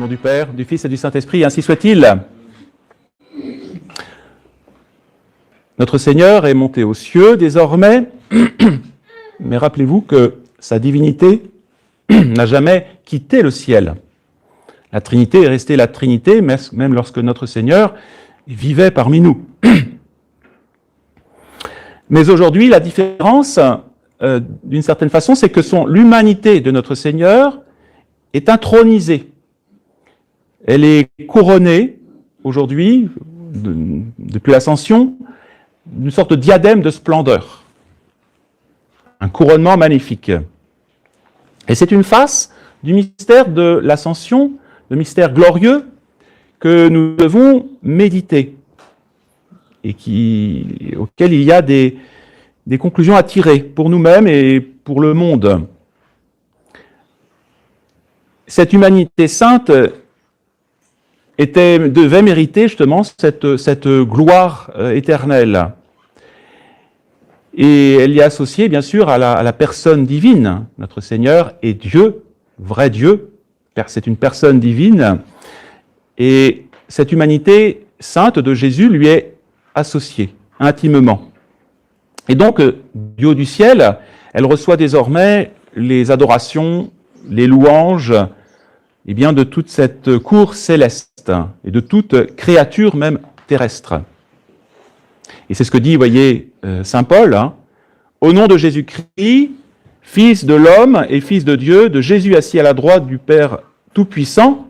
Au nom du Père, du Fils et du Saint-Esprit, ainsi soit-il. Notre Seigneur est monté aux cieux désormais, mais rappelez-vous que sa divinité n'a jamais quitté le ciel. La Trinité est restée la Trinité, même lorsque notre Seigneur vivait parmi nous. Mais aujourd'hui, la différence, d'une certaine façon, c'est que l'humanité de notre Seigneur est intronisée. Elle est couronnée, aujourd'hui, depuis l'Ascension, d'une sorte de diadème de splendeur. Un couronnement magnifique. Et c'est une face du mystère de l'Ascension, le mystère glorieux, que nous devons méditer et auquel il y a des conclusions à tirer pour nous-mêmes et pour le monde. Cette humanité sainte devait mériter justement cette gloire éternelle. Et elle y est associée bien sûr à la personne divine. Notre Seigneur est Dieu, vrai Dieu, c'est une personne divine, et cette humanité sainte de Jésus lui est associée intimement. Et donc, du haut du ciel, elle reçoit désormais les adorations, les louanges, eh bien, de toute cette cour céleste et de toute créature même terrestre. Et c'est ce que dit, voyez, saint Paul, hein, au nom de Jésus-Christ, Fils de l'homme et Fils de Dieu, de Jésus assis à la droite du Père Tout-Puissant,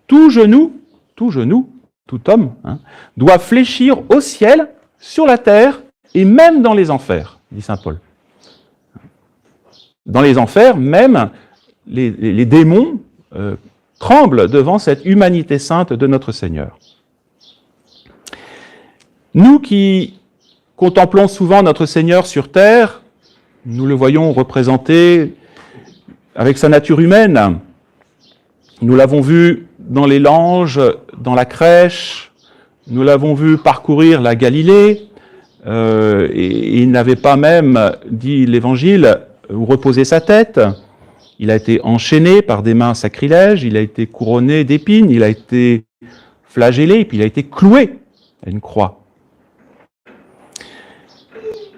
tout genou, tout homme, hein, doit fléchir au ciel, sur la terre et même dans les enfers, dit saint Paul. Dans les enfers, même les démons tremblent devant cette humanité sainte de notre Seigneur. Nous qui contemplons souvent notre Seigneur sur terre, nous le voyons représenté avec sa nature humaine. Nous l'avons vu dans les langes, dans la crèche, nous l'avons vu parcourir la Galilée, et il n'avait pas même, dit l'Évangile, où reposer sa tête. Il a été enchaîné par des mains sacrilèges, il a été couronné d'épines, il a été flagellé, et puis il a été cloué à une croix.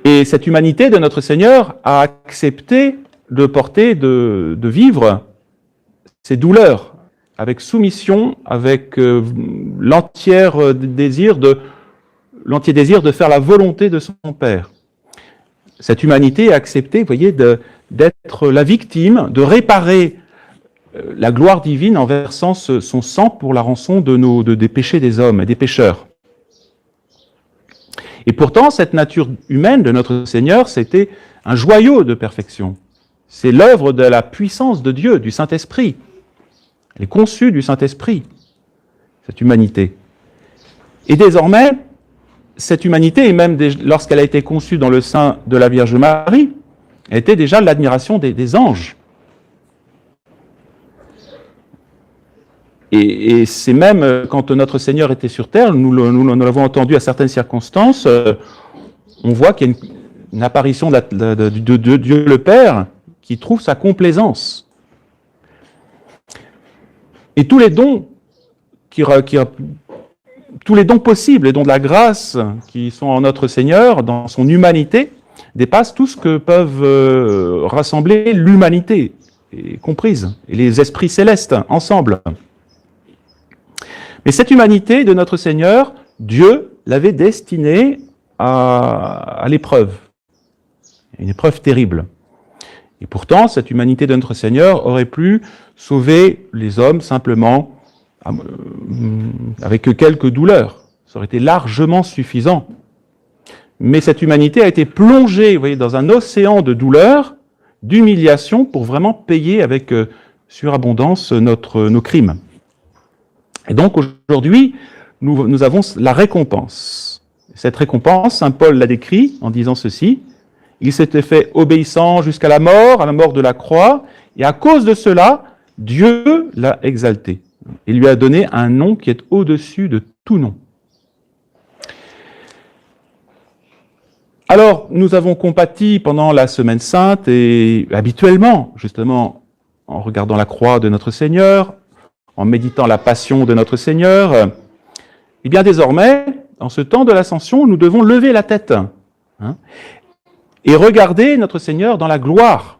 Et cette humanité de notre Seigneur a accepté de porter, de vivre ces douleurs avec soumission, avec l'entier désir de faire la volonté de son Père. Cette humanité a accepté, vous voyez, d'être la victime, de réparer la gloire divine en versant son sang pour la rançon des péchés des hommes et des pécheurs. Et pourtant, cette nature humaine de notre Seigneur, c'était un joyau de perfection. C'est l'œuvre de la puissance de Dieu, du Saint-Esprit. Elle est conçue du Saint-Esprit, cette humanité. Et désormais, cette humanité, et même lorsqu'elle a été conçue dans le sein de la Vierge Marie, était déjà l'admiration des anges. Et c'est même quand notre Seigneur était sur terre, nous l'avons entendu à certaines circonstances, on voit qu'il y a une apparition de Dieu le Père qui trouve sa complaisance. Et tous les dons tous les dons possibles, les dons de la grâce qui sont en notre Seigneur, dans son humanité, dépassent tout ce que peuvent rassembler l'humanité comprise, et les esprits célestes ensemble. Mais cette humanité de notre Seigneur, Dieu l'avait destinée à l'épreuve, une épreuve terrible. Et pourtant, cette humanité de notre Seigneur aurait pu sauver les hommes simplement avec quelques douleurs. Ça aurait été largement suffisant. Mais cette humanité a été plongée, vous voyez, dans un océan de douleurs, d'humiliation, pour vraiment payer avec surabondance nos crimes. Et donc aujourd'hui, nous avons la récompense. Cette récompense, saint Paul l'a décrit en disant ceci: il s'était fait obéissant jusqu'à la mort de la croix, et à cause de cela, Dieu l'a exalté. Il lui a donné un nom qui est au-dessus de tout nom. Alors, nous avons compati pendant la Semaine Sainte, et habituellement, justement, en regardant la croix de notre Seigneur, en méditant la passion de notre Seigneur. Eh bien désormais, en ce temps de l'Ascension, nous devons lever la tête et regarder notre Seigneur dans la gloire.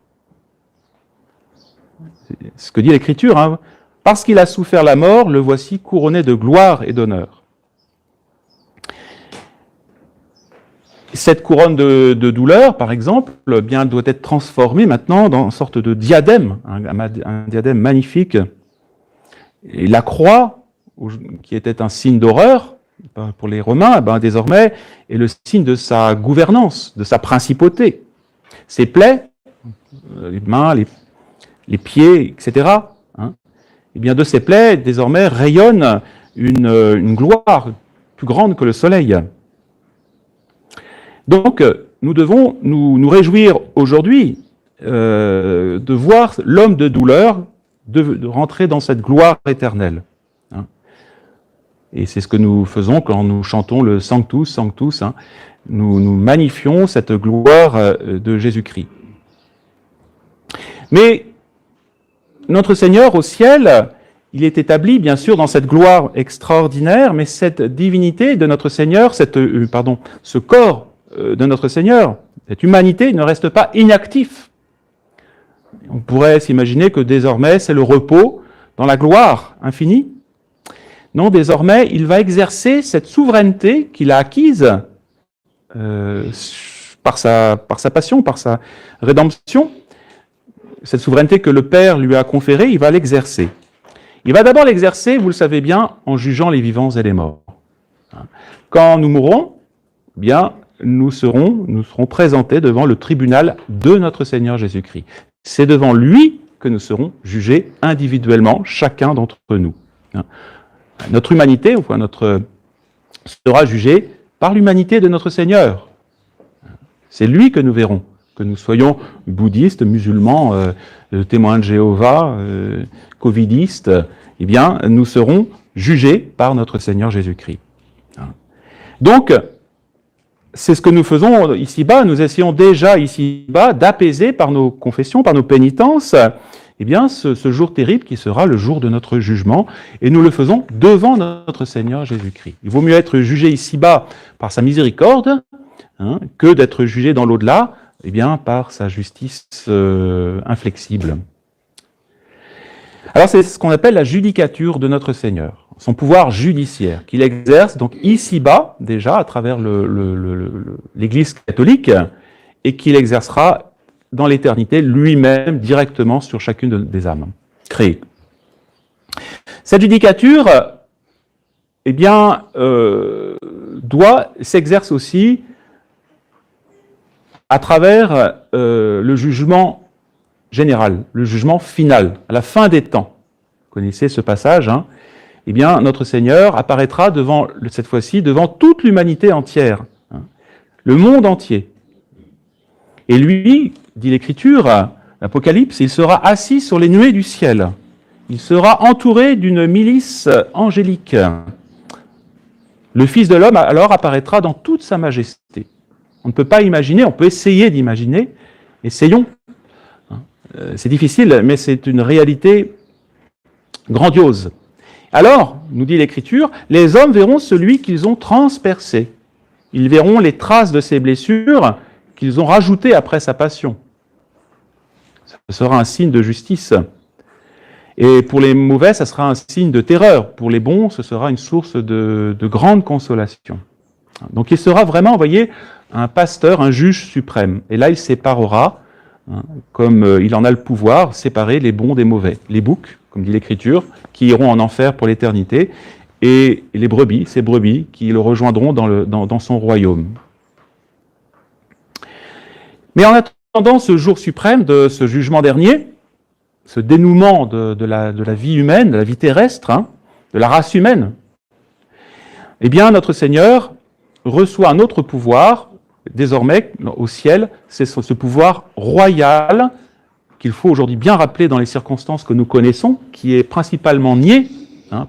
C'est ce que dit l'Écriture. Parce qu'il a souffert la mort, le voici couronné de gloire et d'honneur. Cette couronne de douleur, par exemple, bien doit être transformée maintenant dans une sorte de diadème, un diadème magnifique. Et la croix, qui était un signe d'horreur pour les Romains, désormais est le signe de sa gouvernance, de sa principauté. Ses plaies, les mains, les pieds, etc., et bien de ces plaies, désormais, rayonne une gloire plus grande que le soleil. Donc, nous devons nous réjouir aujourd'hui de voir l'homme de douleur de rentrer dans cette gloire éternelle. Et c'est ce que nous faisons quand nous chantons le Sanctus, Sanctus. Nous magnifions cette gloire de Jésus-Christ. Mais notre Seigneur au ciel, il est établi bien sûr dans cette gloire extraordinaire, mais cette divinité de notre Seigneur, ce corps de notre Seigneur, cette humanité ne reste pas inactif. On pourrait s'imaginer que désormais c'est le repos dans la gloire infinie. Non, désormais il va exercer cette souveraineté qu'il a acquise par sa passion, par sa rédemption. Cette souveraineté que le Père lui a conférée, il va l'exercer. Il va d'abord l'exercer, vous le savez bien, en jugeant les vivants et les morts. Quand nous mourrons, bien, nous serons présentés devant le tribunal de notre Seigneur Jésus-Christ. C'est devant lui que nous serons jugés individuellement, chacun d'entre nous. Notre humanité, sera jugée par l'humanité de notre Seigneur. C'est lui que nous verrons. Que nous soyons bouddhistes, musulmans, témoins de Jéhovah, covidistes, eh bien, nous serons jugés par notre Seigneur Jésus-Christ. Donc, c'est ce que nous faisons ici-bas. Nous essayons déjà ici-bas d'apaiser par nos confessions, par nos pénitences, eh bien, ce jour terrible qui sera le jour de notre jugement, et nous le faisons devant notre Seigneur Jésus-Christ. Il vaut mieux être jugé ici-bas par sa miséricorde, que d'être jugé dans l'au-delà, eh bien, par sa justice inflexible. Alors, c'est ce qu'on appelle la judicature de notre Seigneur, son pouvoir judiciaire, qu'il exerce donc ici-bas, déjà, à travers l'Église catholique, et qu'il exercera dans l'éternité lui-même, directement sur chacune des âmes créées. Cette judicature, eh bien, s'exerce aussi à travers le jugement général, le jugement final, à la fin des temps. Vous connaissez ce passage, eh bien, notre Seigneur apparaîtra cette fois-ci, devant toute l'humanité entière, le monde entier. Et lui, dit l'Écriture, l'Apocalypse, il sera assis sur les nuées du ciel. Il sera entouré d'une milice angélique. Le Fils de l'homme, alors, apparaîtra dans toute sa majesté. On ne peut pas imaginer, on peut essayer d'imaginer. Essayons. C'est difficile, mais c'est une réalité grandiose. Alors, nous dit l'Écriture, les hommes verront celui qu'ils ont transpercé. Ils verront les traces de ses blessures qu'ils ont rajoutées après sa passion. Ce sera un signe de justice. Et pour les mauvais, ça sera un signe de terreur. Pour les bons, ce sera une source de grande consolation. Donc il sera vraiment, vous voyez, un pasteur, un juge suprême. Et là, il séparera, comme il en a le pouvoir, séparer les bons des mauvais. Les boucs, comme dit l'Écriture, qui iront en enfer pour l'éternité, et les brebis, ces brebis, qui le rejoindront dans son royaume. Mais en attendant ce jour suprême de ce jugement dernier, ce dénouement de la vie humaine, de la vie terrestre, de la race humaine, eh bien, notre Seigneur reçoit un autre pouvoir, désormais, au ciel, c'est ce pouvoir royal qu'il faut aujourd'hui bien rappeler dans les circonstances que nous connaissons, qui est principalement nié,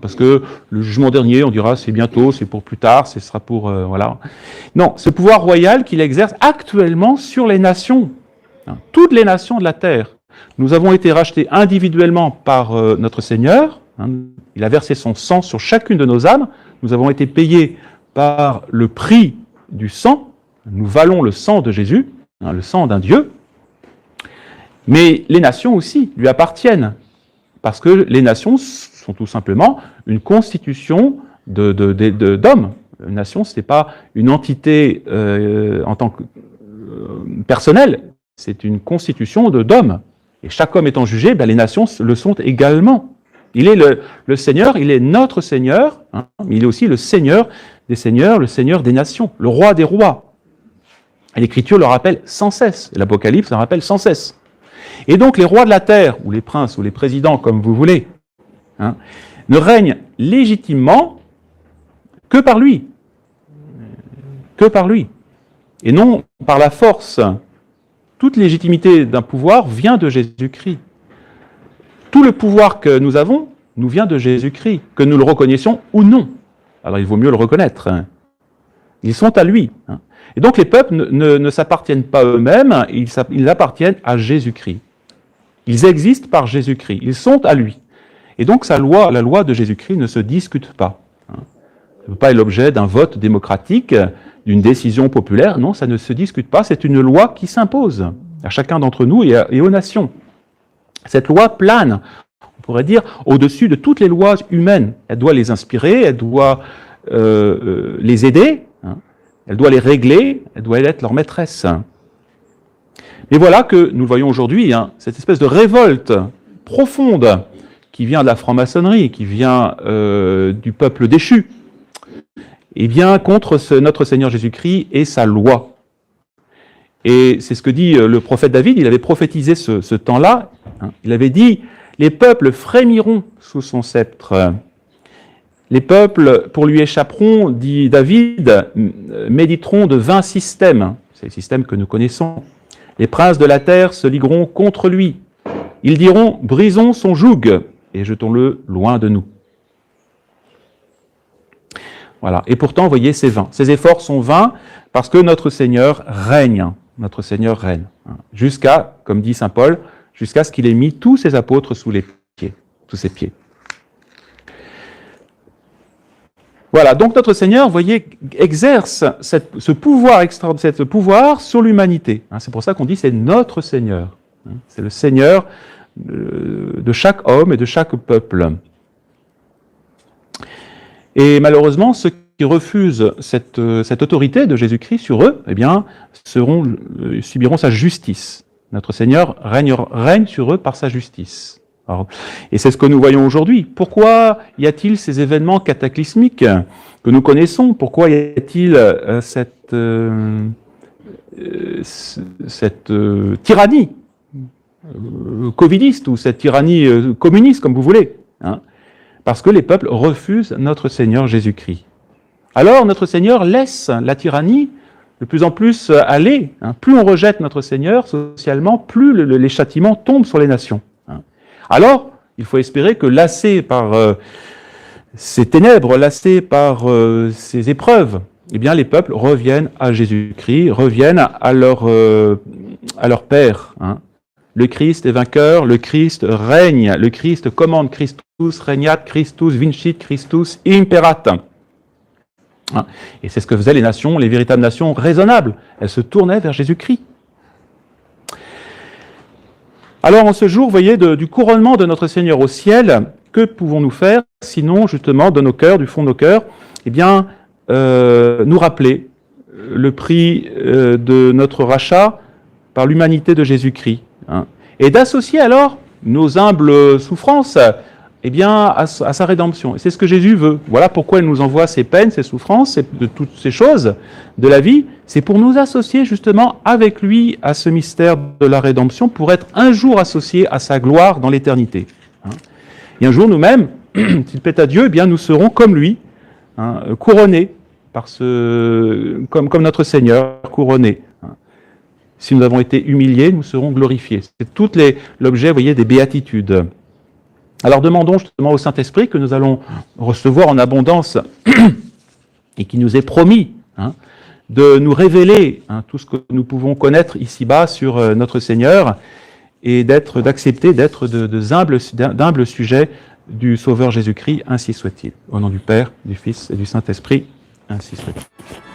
parce que le jugement dernier, on dira c'est bientôt, c'est pour plus tard, ce sera pour... voilà. Non, ce pouvoir royal qu'il exerce actuellement sur les nations, toutes les nations de la terre. Nous avons été rachetés individuellement par notre Seigneur, Il a versé son sang sur chacune de nos âmes. Nous avons été payés par le prix du sang. Nous valons le sang de Jésus, le sang d'un Dieu. Mais les nations aussi lui appartiennent, parce que les nations sont tout simplement une constitution d'hommes. Une nation, ce n'est pas une entité en tant que personnelle, c'est une constitution d'hommes. Et chaque homme étant jugé, les nations le sont également. Il est le Seigneur, il est notre Seigneur, mais il est aussi le Seigneur des seigneurs, le Seigneur des nations, le roi des rois. Et l'Écriture le rappelle sans cesse, et l'Apocalypse le rappelle sans cesse. Et donc les rois de la terre, ou les princes, ou les présidents, comme vous voulez, ne règnent légitimement que par lui. Que par lui. Et non par la force. Toute légitimité d'un pouvoir vient de Jésus-Christ. Tout le pouvoir que nous avons nous vient de Jésus-Christ, que nous le reconnaissions ou non. Alors il vaut mieux le reconnaître. Ils sont à lui. Et donc les peuples ne s'appartiennent pas eux-mêmes, ils appartiennent à Jésus-Christ. Ils existent par Jésus-Christ, ils sont à lui. Et donc la loi de Jésus-Christ ne se discute pas. Ça ne peut pas être l'objet d'un vote démocratique, d'une décision populaire. Non, ça ne se discute pas, c'est une loi qui s'impose à chacun d'entre nous et aux nations. Cette loi plane, on pourrait dire, au-dessus de toutes les lois humaines. Elle doit les inspirer, elle doit les aider, elle doit les régler, elle doit être leur maîtresse. Mais voilà que nous le voyons aujourd'hui, cette espèce de révolte profonde qui vient de la franc-maçonnerie, qui vient du peuple déchu, et bien contre notre Seigneur Jésus-Christ et sa loi. Et c'est ce que dit le prophète David, il avait prophétisé ce temps-là, il avait dit « Les peuples frémiront sous son sceptre ». Les peuples, pour lui échapperont, dit David, méditeront de vains systèmes. C'est les systèmes que nous connaissons. Les princes de la terre se ligueront contre lui. Ils diront, brisons son joug et jetons-le loin de nous. Voilà. Et pourtant, vous voyez, c'est vain. Ces efforts sont vains parce que notre Seigneur règne. Notre Seigneur règne. Jusqu'à, comme dit saint Paul, jusqu'à ce qu'il ait mis tous ses apôtres sous ses pieds. Voilà, donc notre Seigneur, vous voyez, exerce ce pouvoir sur l'humanité. C'est pour ça qu'on dit c'est notre Seigneur. C'est le Seigneur de chaque homme et de chaque peuple. Et malheureusement, ceux qui refusent cette autorité de Jésus-Christ sur eux, eh bien, subiront sa justice. Notre Seigneur règne sur eux par sa justice. Alors, et c'est ce que nous voyons aujourd'hui. Pourquoi y a-t-il ces événements cataclysmiques que nous connaissons? Pourquoi y a-t-il cette tyrannie covidiste ou cette tyrannie communiste, comme vous voulez, Parce que les peuples refusent notre Seigneur Jésus-Christ. Alors notre Seigneur laisse la tyrannie de plus en plus aller. Plus on rejette notre Seigneur socialement, plus les châtiments tombent sur les nations. Alors, il faut espérer que lassés par ces ténèbres, lassés par ces épreuves, eh bien les peuples reviennent à Jésus-Christ, reviennent à leur Père. Le Christ est vainqueur, le Christ règne, le Christ commande, Christus regnat, Christus vincit, Christus imperat. Et c'est ce que faisaient les nations, les véritables nations raisonnables. Elles se tournaient vers Jésus-Christ. Alors en ce jour, vous voyez, du couronnement de notre Seigneur au ciel, que pouvons-nous faire, sinon justement de nos cœurs, du fond de nos cœurs, eh bien, nous rappeler le prix de notre rachat par l'humanité de Jésus-Christ. Et d'associer alors nos humbles souffrances eh bien, à sa rédemption. Et c'est ce que Jésus veut. Voilà pourquoi il nous envoie ces peines, ces souffrances, de toutes ces choses de la vie. C'est pour nous associer justement avec lui à ce mystère de la rédemption, pour être un jour associés à sa gloire dans l'éternité. Et un jour, nous-mêmes, s'il plaît à Dieu, eh bien, nous serons comme lui, couronnés, comme notre Seigneur, couronnés. Si nous avons été humiliés, nous serons glorifiés. C'est tout l'objet, vous voyez, des béatitudes. Alors demandons justement au Saint-Esprit que nous allons recevoir en abondance et qui nous est promis de nous révéler tout ce que nous pouvons connaître ici-bas sur notre Seigneur et d'accepter d'être d'humbles sujets du Sauveur Jésus-Christ, ainsi soit-il. Au nom du Père, du Fils et du Saint-Esprit, ainsi soit-il.